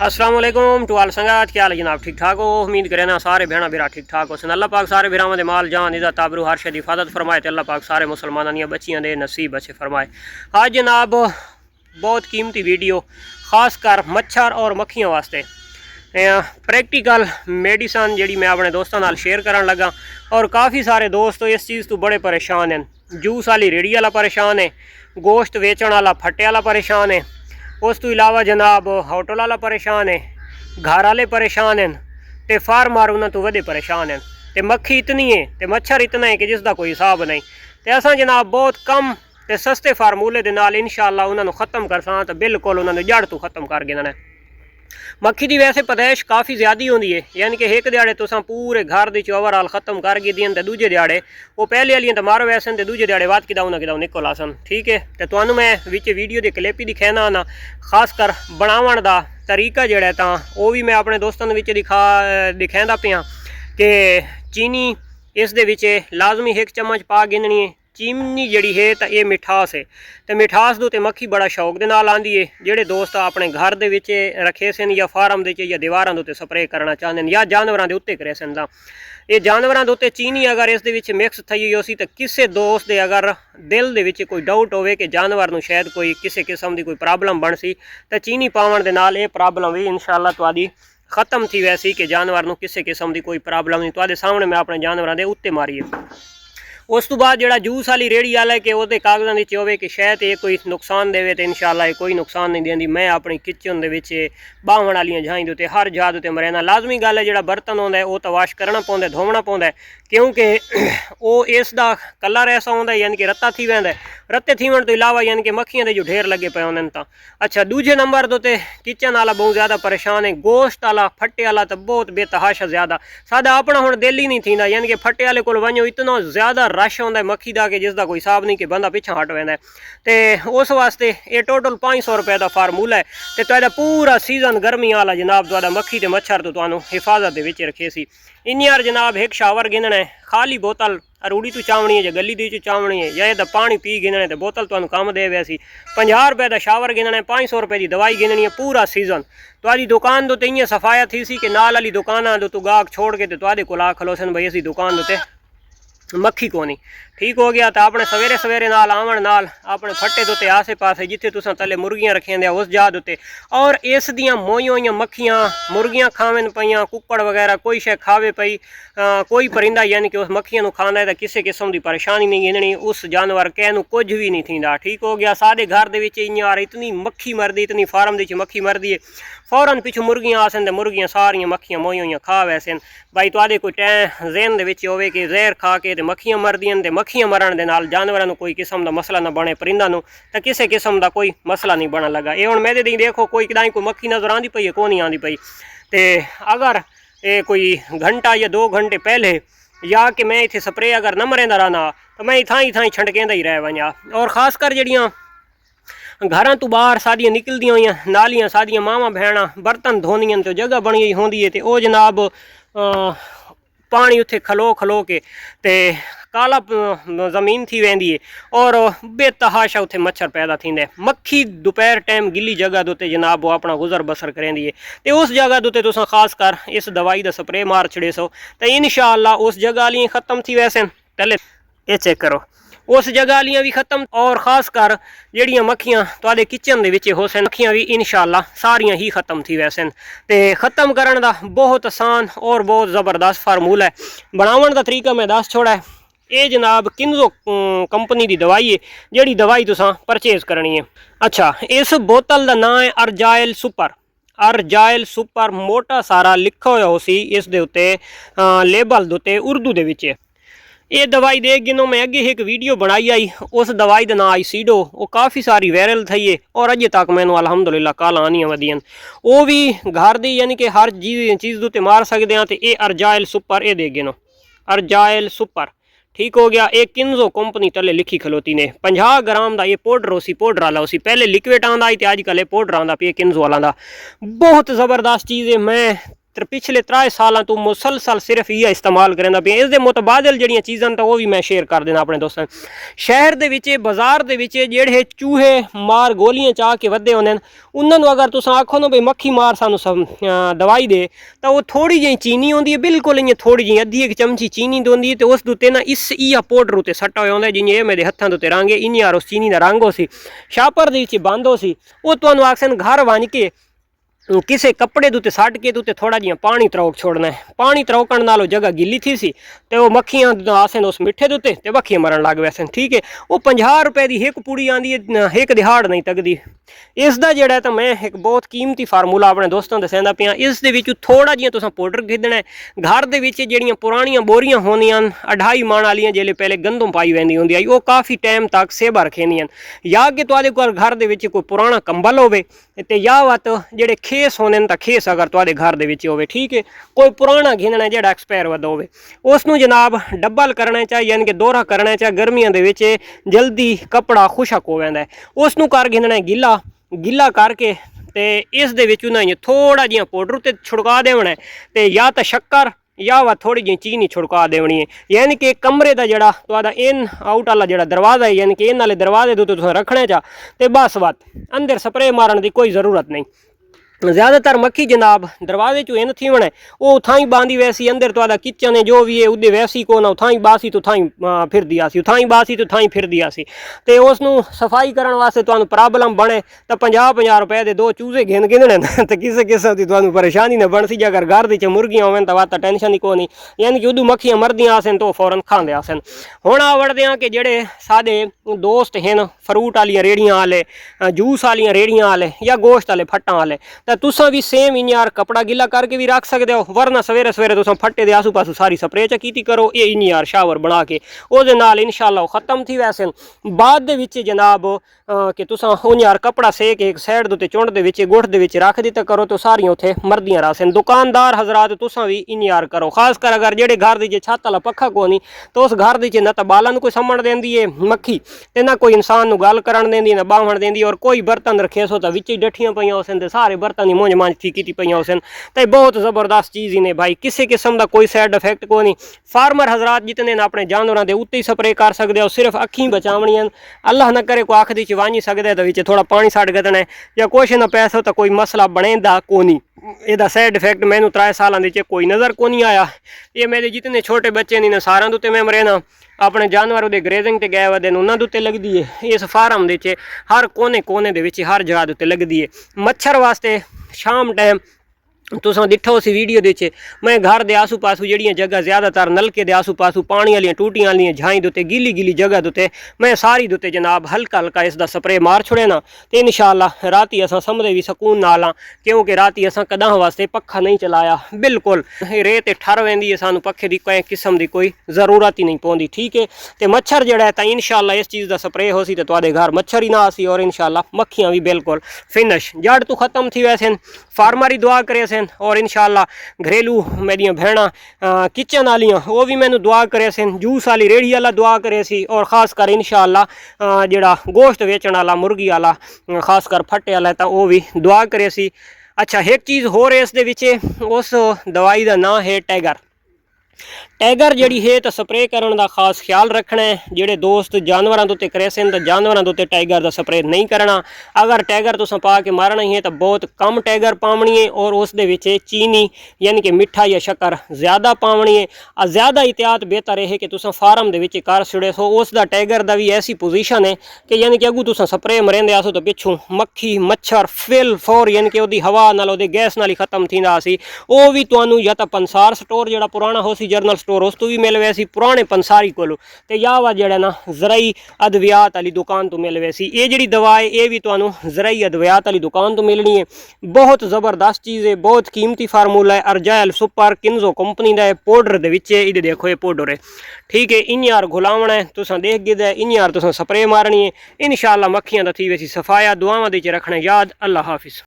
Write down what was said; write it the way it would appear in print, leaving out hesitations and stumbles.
अस्सलाम वालेकुम टू आल संगत, क्या हाल है जनाब? ठीक ठाक हो? उम्मीद करें ना सारे भैन भरा ठीक ठाक हो। अल्लाह पाक सारे भरावां दे माल जान इज़्ज़त आबरू हर शे दी हिफाजत फरमाए। अल्लाह पाक सारे मुसलमानां दियां बच्चियां दे नसीब अच्छे फरमाए। आज जनाब बहुत कीमती वीडियो खास कर मच्छर और मक्खियां वास्ते प्रैक्टिकल मेडिसन जी मैं अपने दोस्तों नाल शेयर करन लगा। और काफ़ी सारे दोस्त इस चीज़ तो बड़े परेशान हैं। जूस वाली रेड़ी वाला परेशान है, गोश्त वेचण वाला फट्टे वाला परेशान है, उस तो इलावा जनाब होटल वाला परेशान है, घर वाले परेशान हैं, तो फार्मर उन्होंने तो वधे परेशान हैं। तो मक्खी इतनी है तो मच्छर इतना है कि जिसका कोई हिसाब नहीं। तो असा जनाब बहुत कम तो सस्ते फार्मूले के नाल इंशाअल्लाह उन्होंने ख़त्म करसा तो बिल्कुल उन्होंने जड़ तो ख़त्म कर देना। मक्खी की वैसे पैदाइश काफ़ी ज़्यादा होंगी है, यानी कि एक दिहाड़े तुस पूरे घर की ओवरऑल खत्म कर गई तो दूजे दिहाड़े वो पहले वाली तो मारो वैसन तो दूजे दिहाड़े बाद किदा ना निकल आसन। ठीक है, तो तुहानू मैं विच वीडियो के क्लिप ही दिखाना ना, खास कर बनावन का तरीका जोड़ा तो वह भी मैं अपने दोस्तों के दिखाता पाया कि चीनी इस दे विच लाजमी 1 चम्मच पा गिननी है। चीनी जी है तो ये मिठास है, तो मिठास दो तो मक्खी बड़ा शौक के नाल आती है। जोड़े दोस्त अपने घर के रखे सन या फार्म के या दीवारों के उत्ते स्प्रे करना चाहते हैं या जानवरों के उत्ते करे सन, ये जानवरों के उत्ते चीनी अगर इस दे मिक्स थी हो सी तो किसी दोस्त के अगर दिल के कोई डाउट हो कि जानवर को शायद कोई किसी किस्म की कोई प्रॉब्लम बन सी तो चीनी पावन के नाल ये प्रॉब्लम भी इंशाअल्लाह तुहाडी खत्म थी वैसी कि जानवर को किसी किस्म की कोई प्रॉब्लम नहीं। तुहाडे सामने मैं अपने जानवरों के उत्ते मारी है। उस तो बाद जो जूस वाली रेड़ी वाला है कि वो कागज़ों की होवे कि शायद ये कोई नुकसान देवे तो इंशाअल्लाह ये कोई नुकसान नहीं देंदी। मैं अपनी किचन के बावन वाली झाई के हर जात उत्ते मरना लाजमी गल है। जो बर्तन होंदा है वो तो वाश करना पौंदा है, धोवना पौंदा है, क्योंकि वो इसका कलर ऐसा होंदा है यानी कि रत्ता थी वैंदा है। रत्ते थीवन तो इलावा यानी कि मक्खियां के जो ढेर लगे पे होंदे तो अच्छा। दूजे नंबर तो किचन वाला बहुत ज़्यादा परेशान है, गोश्त वाला फट्टे वाला तो बहुत बेतहाशा ज़्यादा। सादा अपना हुण दिल ही नहीं थींदा, यानी कि फट्टे वाले कोल वञो इतना ज़्यादा रश होंदा है मक्खी का कि जिसका कोई हिसाब नहीं कि बंदा पिछा हट वैंदा है। तो उस वास्ते ये टोटल 500 रुपए का फार्मूला है। तो तुहाडा पूरा सीजन गर्मी वाला जनाब तुहाडा मक्खी ते मच्छर तो तुहानू हिफाजत दे विच रखे सी। इन्नी जनाब 1 शावर गिनना है, खाली बोतल रूड़ी तो चावनी है, गली दी चावनी है, या तो पानी पी गिनने तो बोतल तुहानू काम दे वैसी। 50 रुपए का शावर गिनना है, 500 रुपए की दवाई गिननी है पूरा सीजन। तुहाडी दुकान तो इं सफाया थी सी कि नाल वाली दुकाना तो तू गाहक छोड़ के तो तुहाडे कोल आ खलोसन भाई असी दुकान उत्ते मक्खी को नहीं। ठीक हो गया तो अपने सवेरे सवेरे नाल आवन नाल अपने फट्टे तो आसे पासे जिथे तुसा तले मुर्गियां रखियां उस जात उत्ते और इस दियां मोइयां होइयां मक्खियां मुर्गियां खावन पईयां, कुक्कड़ वगैरह कोई शे खावे पई, कोई परिंदा यानी कि उस मक्खियां नूं खांदा है तो किसी किस्म की परेशानी नहीं गिननी, उस जानवर कहनूं कुछ भी नहीं थींदा। ठीक हो गया। साडे घर दे विच इयां इतनी मक्खी मरदी, इतनी फार्म दे मक्खी मरदी है, फौरन पिछू मुर्गियां आसन तो मुर्गियां सारियां मक्खियां मोइयां होइयां खा वैसन। भाई तुहाडे कोई टैम ज़हन दे विच होवे कि जहर खा के ते मक्खियां मरदियां ते मक्खियां मरण दे नाल जानवरों को कोई किस्म का मसला ना बने, परिंदा तो किसी किस्म का कोई मसला नहीं बनन लगा। ये हुण मेरे दी देखो कोई कदाई कोई मक्खी नज़र आती पई है, को नहीं आती पई। तो अगर ये कोई घंटा या 2 घंटे पहले या कि मैं इत्थे स्प्रे अगर न मरेंदा रहना तो मैं थाई थाई छंडकेंदा ही रह वञा। और खासकर जड़ियाँ घर तो बाहर सादियाँ निकलदियां हुई नालियाँ सादियाँ मावां भैणां बर्तन धोंदियां तो जगह बनी हुई होंदी है, तो वह जनाब पानी उत्थे खलो खलो के ते काला ज़मीन थी वेंदी है और बेतहाशा उत्थे मच्छर पैदा थींदे। मक्खी दोपहर टाइम गिली जगह दोते जनाब वो अपना गुजर बसर करेंदी है। तो उस जगह दोते तुसां खास कर इस दवाई का स्प्रे मार छड़े सो तो इंशाअल्लाह उस जगह आलियां खत्म थी वैसे। पहले ये चेक करो उस जगह आलियां भी खत्म, और खास कर जड़ियाँ मक्खियां तुहाडे किचन दे विच होसन मक्खियां भी इंशाअल्लाह सारियां ही खत्म थी वैसन। तो खत्म करने का बहुत आसान और बहुत ज़बरदस्त फार्मूला है। बनावन का तरीका मैं दस छोड़ा है। ये जनाब किन्जो कंपनी की दवाई है, जिहड़ी दवाई तुसां परचेज करनी है। अच्छा, इस बोतल का नाम है अर्जाइल सुपर। अर्जाइल सुपर मोटा सारा लिखा होया हो सी इस दे उत्ते लेबल दे उत्ते उर्दू दे विच। ये दवाई दे गिनो मैं अगे एक वीडियो बनाई आई, उस दवाई का नाम आई सीडो, वो काफ़ी सारी वायरल थी है और अजे तक मैंने अलहमदुलिल्लाह कल आनियाँ वधियन वो भी घर दी यानी कि हर चीज़ उत्ते मार सकते हैं। तो ये अर्जाइल सुपर ये दे गिनो अर्जाइल सुपर। ठीक हो गया। एक किन्जो कंपनी तले लिखी खलोती ने 50 ग्राम का ये पाउडर उसी पाउडर वाला उसी पहले लिक्विड आंदा है तो अजकल ये पाउडर आंदा पे किन्जो वाला का बहुत ज़बरदस्त चीज़ है। मैं पिछले 3 सालों तो मुसलसल सिर्फ ये इस्तेमाल करना पे। इस मुतबादल जड़ियाँ चीज़ां तो वो भी मैं शेयर कर देना अपने दोस्तों। शहर दे विच बाजार दे विच जेड़े चूहे मार गोलियां चाह के वधे होंदे उन्होंने अगर तुस आखो ना भाई मक्खी मार सानू दवाई दे तो वो थोड़ी जी चीनी होंदी है, बिल्कुल इ'यां थोड़ी जी अद्धी एक चमची चीनी होंदी है। तो उस उत्ते ना इस इया पाउडर उत्ते सट्टा होया होंदा जि'यां मेरे हत्थां दे उत्ते रंग है इ'यां उस चीनी दा रंग हो सी छापर दे विच बंद हो सी। वो तुहानू आखसन घर बन के किसी कपड़े उत्ते सट के उत्ते थोड़ा जिहा पानी त्रौक छोड़ना है। पानी त्रौकण नालों जगह गिली थी सी ते वो मक्खियां आसन उस मिठे दे उत्ते ते मक्खियां मरन लग वैसन। ठीक है, वो 50 रुपए की एक पुड़ी आंदी है, एक दिहाड़ नहीं तकदी। इसका जोड़ा तो मैं एक बहुत कीमती फार्मूला अपने दोस्तों दसदा पिया। इस दे विच थोड़ा जिहा तुसां पाउडर खरीदना है। घर दे विच जिहड़ियां पुरानियां बोरियां होंदियां 2.5 मन वालियां जेल्ले पहले गंदम पाई वैंदी होंदी आई वो काफ़ी टाइम तक सेवा रखेंदियां। या कि तुहाडे कोल घर दे विच कोई पुराना कंबल होवे ते या वत जेहड़े खेस होने तो खेस अगर तुहाडे घर दे विच होवे। ठीक है, कोई पुराना घिनना जेहड़ा एक्सपायर वदा होवे उसनू जनाब डबल करना चाहिए, यानी कि दोहरा करना चाहिए। गर्मियों दे विच जल्दी कपड़ा खुशक हो वैंदा है। उसनू कर घिनना गिला गिला करके ते इस दे विच ना थोड़ा जिहा पाउडर उत्ते छिड़का देना है ते या तो शक्कर या वह थोड़ी जी चीनी छिड़का देनी है। यानी कि कमरे का जड़ा तुहाडा इन आउट वाला जड़ा दरवाज़ा है, यानी कि इन वाले दरवाजे दे उत्ते रखने चा ते बस बात अंदर स्प्रे मारन की कोई ज़रूरत नहीं। ज़्यादातर मक्खी जनाब दरवाजे चो इन थी वने वो उथाई बांधी वैसी अंदर तुहाडा किचन है जो भी है उदे वैसी को ना उथाई बासी तो थाई फिर दिया सी उथाई बासी तो थाई फिर दिया सी ते उसनू सफाई करने वास्ते तुहानू प्रॉब्लम बने तो 50-50 रुपए दे 2 चूजे गिनने तो किसी किस्म की तुहानू परेशानी न बन सी। जे अगर घर दी मुर्गियां होवन तो वाता टेंशन ही कोई नहीं, यानी कि उदू मक्खियां मरदियां आसन तो फौरन खांदे आसन। हुण आवड़दे आ कि जेड़े साडे दोस्त हैं फ्रूट वालियां रेड़ियां वाले, जूस वालियां रेड़ियां वाले या गोश्त वाले फट्टां वाले, तो तुसा भी सेम इन यार कपड़ा गिला करके भी रख सकते हो। वरना सवेरे सवेरे तुसा फट्टे दे आसू पासू सारी स्प्रे च कीती करो ये इन यार शावर बना के उहदे नाल इंशाअल्लाह खत्म थी वैसे। बाद दे विच जनाब कि तुसा उन यार कपड़ा सेक एक साइड दे उत्ते चुंड दे विच गुठ दे विच रख दिता करो तो सारियां उत्थे मरदियां रहसन। दुकानदार हजरात तुसा भी इन यार करो, खासकर अगर जेड़े घर दी जे छत वाला पक्खा कोनी तो उस घर दी न तो बालां नूं कोई समण देंदी है मक्खी ते ना कोई इंसान नूं गल करन देंदी ना बावण देंदी। और कोई बर्तन रखे सो तो विच डठियां पईयां होसन ते सारे बर्तन ही मुंज मांज थी की पईयां होसन। तो बहुत ज़बरदस्त चीज़ ही ने भाई, किसी किस्म का कोई साइड इफेक्ट को नहीं। फार्मर हजरात जितने ने अपने जानवरों के उत्ते ही स्प्रे कर सकते हो, सिर्फ अखी बचावनियां। अल्लाह न करे कोई अख दी चवानी सकते तो विच थोड़ा पानी सट गदना है या कुछ ना पैसो तो कोई मसला बनेगा को नहीं। ਇਹਦਾ साइड इफेक्ट मैनू 3 सालों के कोई नज़र को नहीं आया। ये मेरे जितने छोटे बच्चे नहीं सारा उत्ते मैं मरे ना अपने जानवर उहदे ग्रेजिंग ते गए वदे उन्होंने उत्ते लगती है। इस फार्म दे हर कोने कोने दे विच हर जगह उत्ते लगती है। मच्छर वास्ते शाम टाइम तुसां दिठो सी वीडियो दे मैं घर दे आसू पासू जड़ियाँ जगह ज़्यादातर नलके दे आसू पासू पानी वाली टूटियां वाली झाई दे गिली गिली जगह दे मैं सारी दे जनाब हल्का हल्का इसका स्प्रे मार छुड़े ना तो इंशाअल्लाह राती असां समझे भी सकून नाल हाँ, क्योंकि राती असां कदां वास्ते पक्खा नहीं चलाया। बिल्कुल रेत ठर वेंदी है, सानू पक्खे की कोई किस्म की कोई ज़रूरत ही नहीं पौंदी। ठीक है, तो मच्छर जड़ा है तो इंशाअल्लाह इस चीज़ का स्प्रे हो सी तो तुहाडे घर मच्छर ही ना आसी और इंशाअल्लाह मक्खियां भी बिल्कुल फिनिश जड़ तो खत्म थी वैसे। फार्मर ही दुआ करे सन और इंशाअल्लाह घरेलू मेरिया भैणा किचन वालियाँ वो भी मैंने दुआ करे सन, जूस वाली रेहड़ी वाला दुआ करे सी और खासकर इंशाअल्लाह जड़ा गोश्त वेचण वाला मुर्गी वाला खासकर फट्टे वाला तो वो भी दुआ करे सी। अच्छा एक चीज़ होर इस दे विच उस दवाई का नाम है टैगर। टैगर जड़ी है तो स्प्रे करने का खास ख्याल रखना है। जेडे दोस्त जानवरों के उत्ते करे सन तो जानवरों के उत्ते टैगर का स्प्रे नहीं करना। अगर टैगर तुसां पा के मारना ही है तो बहुत कम टैगर पावनी है और उस दे विच चीनी यानी कि मिठा या शक्कर ज़्यादा पावनी है। ज़्यादा एहतियात बेहतर है कि तुसां फार्म दे विच कर छुड़े सो। उसका टैगर का भी ऐसी पोजीशन है कि यानी कि अगू तुसां स्प्रे मरेंदे आसो तो पिछू मक्खी मच्छर फिल फोर यानी कि उहदी हवा नाल उहदे गैस नाल ही खत्म थींदा सी। वो भी तुहानू या तो पंसार स्टोर जिहड़ा पुराना हो सी जर्नल स्टोर उस तो भी मिल वैसी पुराने पंसारी को तो या वा जड़ा ना ज़रई अद्वियात वाली दुकान तो मिल वैसी। ये जी दवा है ये भी तुहानू ज़रई अद्वियात वाली दुकान तो मिलनी है। बहुत ज़बरदस्त चीज़ है, बहुत कीमती फार्मूला है। अर्जाइल सुपर किन्जो कंपनी का है। पाउडर दे विच इहदे देखो ये पाउडर है। ठीक है, इन यार घुलावना है तुसां देख गिदा इन यार तुसां स्प्रे मारनी है। इंशाअल्लाह मक्खियां दा थी वैसी सफाया दुआवां दे रखना याद। अल्लाह हाफिज़।